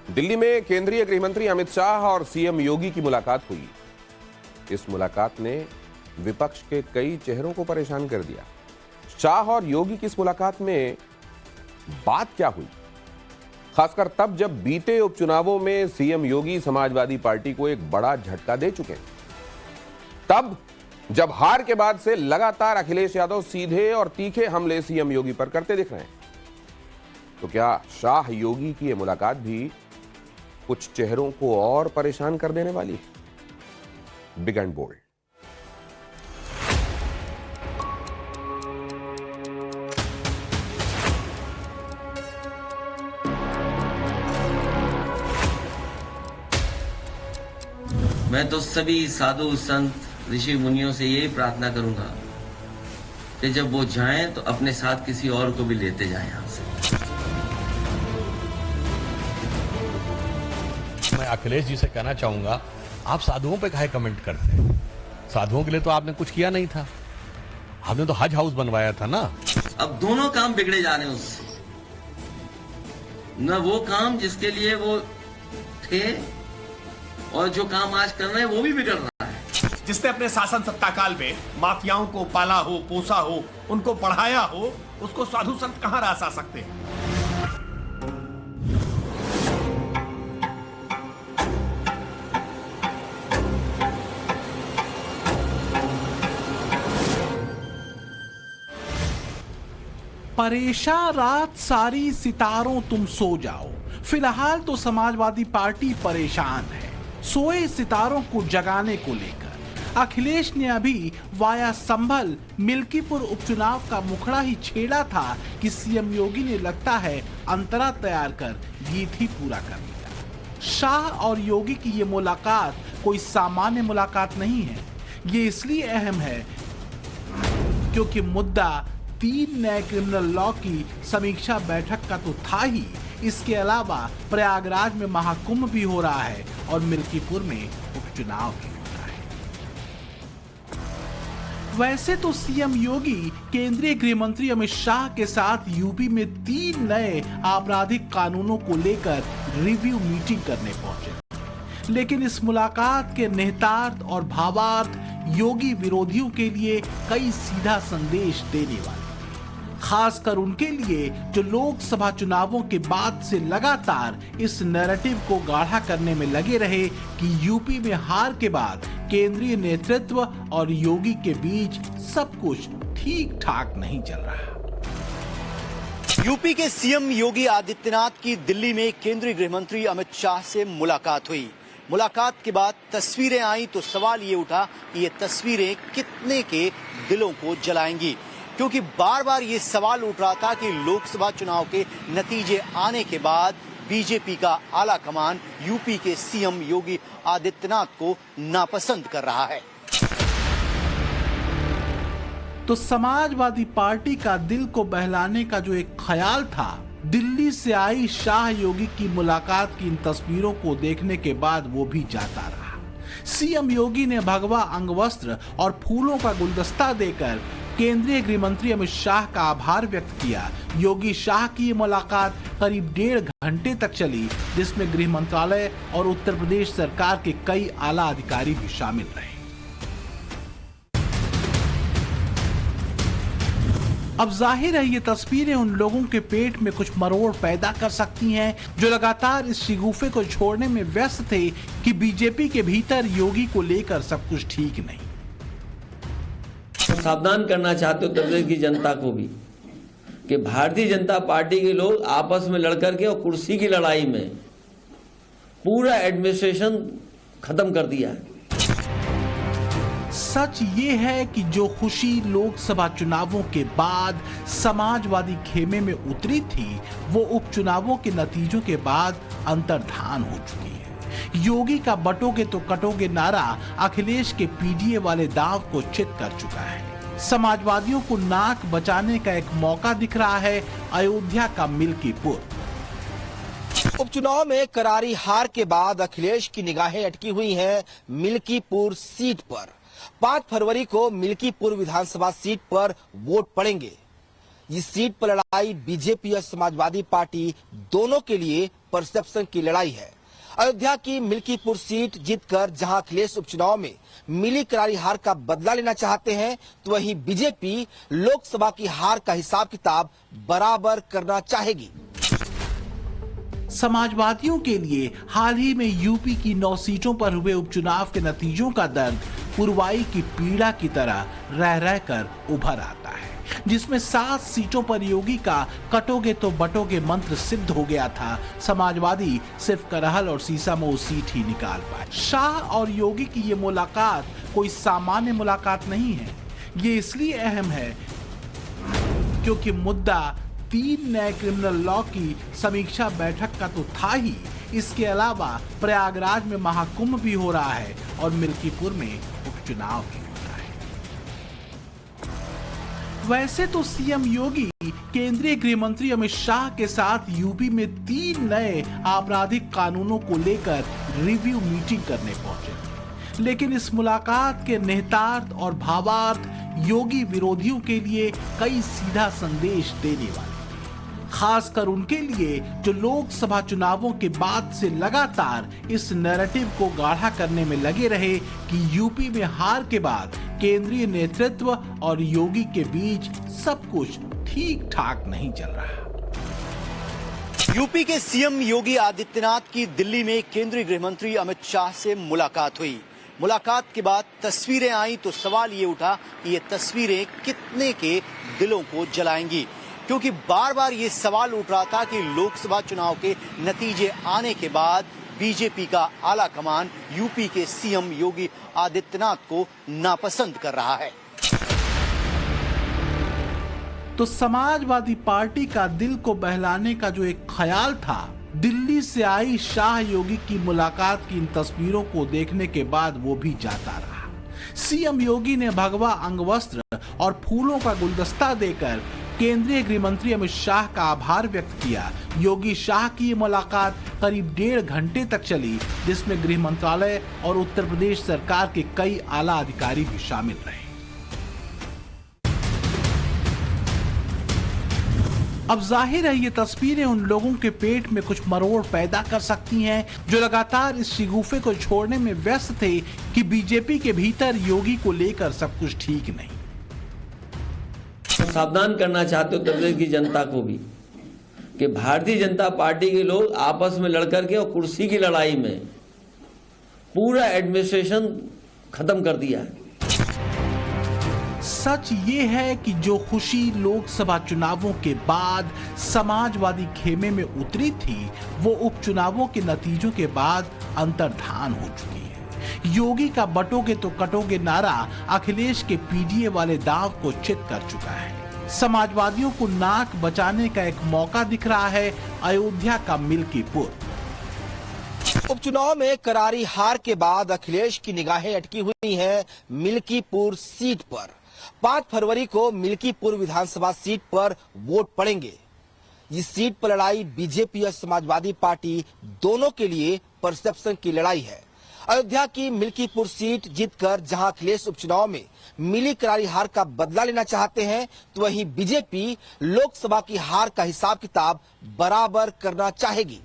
दिल्ली में केंद्रीय गृह मंत्री अमित शाह और सीएम योगी की मुलाकात हुई। इस मुलाकात ने विपक्ष के कई चेहरों को परेशान कर दिया। शाह और योगी की इस मुलाकात में बात क्या हुई, खासकर तब जब बीते उपचुनावों में सीएम योगी समाजवादी पार्टी को एक बड़ा झटका दे चुके हैं, तब जब हार के बाद से लगातार अखिलेश यादव सीधे और तीखे हमले सीएम योगी पर करते दिख रहे हैं, तो क्या शाह योगी की यह मुलाकात भी कुछ चेहरों को और परेशान कर देने वाली है? Big and bold. मैं तो सभी साधु संत ऋषि मुनियों से यही प्रार्थना करूंगा कि जब वो जाएं तो अपने साथ किसी और को भी लेते जाएं यहां से। मैं अखिलेश जी से कहना चाहूंगा, आप साधुओं पे काहे कमेंट करते हैं? साधुओं के लिए तो आपने कुछ किया नहीं था, आपने तो हज हाउस बनवाया था ना। अब दोनों काम बिगड़े जा रहे हैं उससे, न वो काम जिसके लिए वो थे और जो काम आज कर रहे हैं वो भी बिगड़ रहा है। जिसने अपने शासन सत्ता काल में माफियाओं को पाला हो, पोसा हो, उनको पढ़ाया हो, उसको साधु संत कहां रास आ सकते हैं? परेशान रात सारी सितारों तुम सो जाओ। फिलहाल तो समाजवादी पार्टी परेशान है सोए सितारों को जगाने को लेकर। अखिलेश ने अभी वाया संभल मिल्कीपुर उपचुनाव का मुखड़ा ही छेड़ा था कि सीएम योगी ने लगता है अंतरा तैयार कर गीत ही पूरा कर लिया। शाह और योगी की ये मुलाकात कोई सामान्य मुलाकात नहीं है। ये इसलिए अहम है क्योंकि मुद्दा 3 नए क्रिमिनल लॉ की समीक्षा बैठक का तो था ही, इसके अलावा प्रयागराज में महाकुंभ भी हो रहा है और मिल्कीपुर में उपचुनाव भी हो रहा है। वैसे तो सीएम योगी केंद्रीय गृह मंत्री अमित शाह के साथ यूपी में 3 नए आपराधिक कानूनों को लेकर रिव्यू मीटिंग करने पहुंचे, लेकिन इस मुलाकात के निहितार्थ और भावार्थ योगी विरोधियों के लिए कई सीधा संदेश देने वाले, खासकर उनके लिए जो लोकसभा चुनावों के बाद से लगातार इस नैरेटिव को गाढ़ा करने में लगे रहे कि यूपी में हार के बाद केंद्रीय नेतृत्व और योगी के बीच सब कुछ ठीक ठाक नहीं चल रहा। यूपी के सीएम योगी आदित्यनाथ की दिल्ली में केंद्रीय गृह मंत्री अमित शाह से मुलाकात हुई। मुलाकात के बाद तस्वीरें आई तो सवाल ये उठा कि ये तस्वीरें कितने के दिलों को जलाएंगी, क्योंकि बार बार ये सवाल उठ रहा था कि लोकसभा चुनाव के नतीजे आने के बाद बीजेपी का आला कमान यूपी के सीएम योगी आदित्यनाथ को नापसंद कर रहा है। तो समाजवादी पार्टी का दिल को बहलाने का जो एक ख्याल था, दिल्ली से आई शाह योगी की मुलाकात की इन तस्वीरों को देखने के बाद वो भी जाता रहा। सीएम योगी ने भगवा अंगवस्त्र और फूलों का गुलदस्ता देकर केंद्रीय गृह मंत्री अमित शाह का आभार व्यक्त किया। योगी शाह की ये मुलाकात करीब 1.5 घंटे तक चली, जिसमें गृह मंत्रालय और उत्तर प्रदेश सरकार के कई आला अधिकारी भी शामिल रहे। अब जाहिर है ये तस्वीरें उन लोगों के पेट में कुछ मरोड़ पैदा कर सकती हैं जो लगातार इस शिगुफे को छोड़ने में व्यस्त थे कि बीजेपी के भीतर योगी को लेकर सब कुछ ठीक नहीं। सावधान करना चाहते उत्तर प्रदेश की जनता को भी कि भारतीय जनता पार्टी के लोग आपस में लड़ करके और कुर्सी की लड़ाई में पूरा एडमिनिस्ट्रेशन खत्म कर दिया है। सच ये है कि जो खुशी लोकसभा चुनावों के बाद समाजवादी खेमे में उतरी थी, वो उपचुनावों के नतीजों के बाद अंतर्धान हो चुकी है। योगी का बटोगे तो कटोगे नारा अखिलेश के पीडीए वाले दांव को चित कर चुका है। समाजवादियों को नाक बचाने का एक मौका दिख रहा है अयोध्या का मिल्कीपुर। उपचुनाव में करारी हार के बाद अखिलेश की निगाहें अटकी हुई हैं मिल्कीपुर सीट पर। 5 फरवरी को मिल्कीपुर विधानसभा सीट पर वोट पड़ेंगे। इस सीट पर लड़ाई बीजेपी और समाजवादी पार्टी दोनों के लिए परसेप्शन की लड़ाई है। अयोध्या की मिल्कीपुर सीट जीतकर जहां अखिलेश उपचुनाव में मिली करारी हार का बदला लेना चाहते हैं, तो वहीं बीजेपी लोकसभा की हार का हिसाब किताब बराबर करना चाहेगी। समाजवादियों के लिए हाल ही में यूपी की 9 सीटों पर हुए उपचुनाव के नतीजों का दर्द पुरवाई की पीड़ा की तरह रह रहकर उभर आता है, जिसमें 7 सीटों पर योगी का कटोगे तो बटोगे मंत्र सिद्ध हो गया था। समाजवादी सिर्फ करहल और सीसामऊ सीट ही निकाल पाए। शाह और योगी की ये मुलाकात कोई सामान्य मुलाकात नहीं है। ये इसलिए अहम है क्योंकि मुद्दा 3 नए क्रिमिनल लॉ की समीक्षा बैठक का तो था ही, इसके अलावा प्रयागराज में महाकुंभ भी हो रहा है और मिल्कीपुर में उपचुनाव भी हो रहा है। वैसे तो सीएम योगी केंद्रीय गृह मंत्री अमित शाह के साथ यूपी में 3 नए आपराधिक कानूनों को लेकर रिव्यू मीटिंग करने पहुंचे, लेकिन इस मुलाकात के निहितार्थ और भावार्थ योगी विरोधियों के लिए कई सीधा संदेश देने वाले, खासकर उनके लिए जो लोकसभा चुनावों के बाद से लगातार इस नैरेटिव को गाढ़ा करने में लगे रहे कि यूपी में हार के बाद केंद्रीय नेतृत्व और योगी के बीच सब कुछ ठीक ठाक नहीं चल रहा। यूपी के सीएम योगी आदित्यनाथ की दिल्ली में केंद्रीय गृह मंत्री अमित शाह से मुलाकात हुई। मुलाकात के बाद तस्वीरें आई तो सवाल ये उठा कि ये तस्वीरें कितने के दिलों को जलाएंगी, क्योंकि बार बार ये सवाल उठ रहा था कि लोकसभा चुनाव के नतीजे आने के बाद बीजेपी का आला कमान यूपी के सीएम योगी आदित्यनाथ को नापसंद कर रहा है। तो समाजवादी पार्टी का दिल को बहलाने का जो एक ख्याल था, दिल्ली से आई शाह योगी की मुलाकात की इन तस्वीरों को देखने के बाद वो भी जाता रहा। सीएम योगी ने भगवा अंगवस्त्र और फूलों का गुलदस्ता देकर केंद्रीय गृह मंत्री अमित शाह का आभार व्यक्त किया। योगी शाह की मुलाकात करीब 1.5 घंटे तक चली, जिसमें गृह मंत्रालय और उत्तर प्रदेश सरकार के कई आला अधिकारी भी शामिल रहे। अब जाहिर है ये तस्वीरें उन लोगों के पेट में कुछ मरोड़ पैदा कर सकती हैं जो लगातार इस शिगुफे को छोड़ने में व्यस्त थे कि बीजेपी के भीतर योगी को लेकर सब कुछ ठीक नहीं। सावधान करना चाहते उत्तर प्रदेश की जनता को भी कि भारतीय जनता पार्टी के लोग आपस में लड़कर के और कुर्सी की लड़ाई में पूरा एडमिनिस्ट्रेशन खत्म कर दिया है। सच ये है कि जो खुशी लोकसभा चुनावों के बाद समाजवादी खेमे में उतरी थी, वो उपचुनावों के नतीजों के बाद अंतर्धान हो चुकी है। योगी का बटोगे तो कटोगे नारा अखिलेश के पीडीए वाले दांव को चित कर चुका है। समाजवादियों को नाक बचाने का एक मौका दिख रहा है अयोध्या का मिल्कीपुर। उपचुनाव में करारी हार के बाद अखिलेश की निगाहें अटकी हुई हैं मिल्कीपुर सीट पर। 5 फरवरी को मिल्कीपुर विधानसभा सीट पर वोट पड़ेंगे। इस सीट पर लड़ाई बीजेपी और समाजवादी पार्टी दोनों के लिए परसेप्शन की लड़ाई है। अयोध्या की मिल्कीपुर सीट जीतकर जहां अखिलेश उपचुनाव में मिली करारी हार का बदला लेना चाहते हैं, तो वहीं बीजेपी लोकसभा की हार का हिसाब किताब बराबर करना चाहेगी।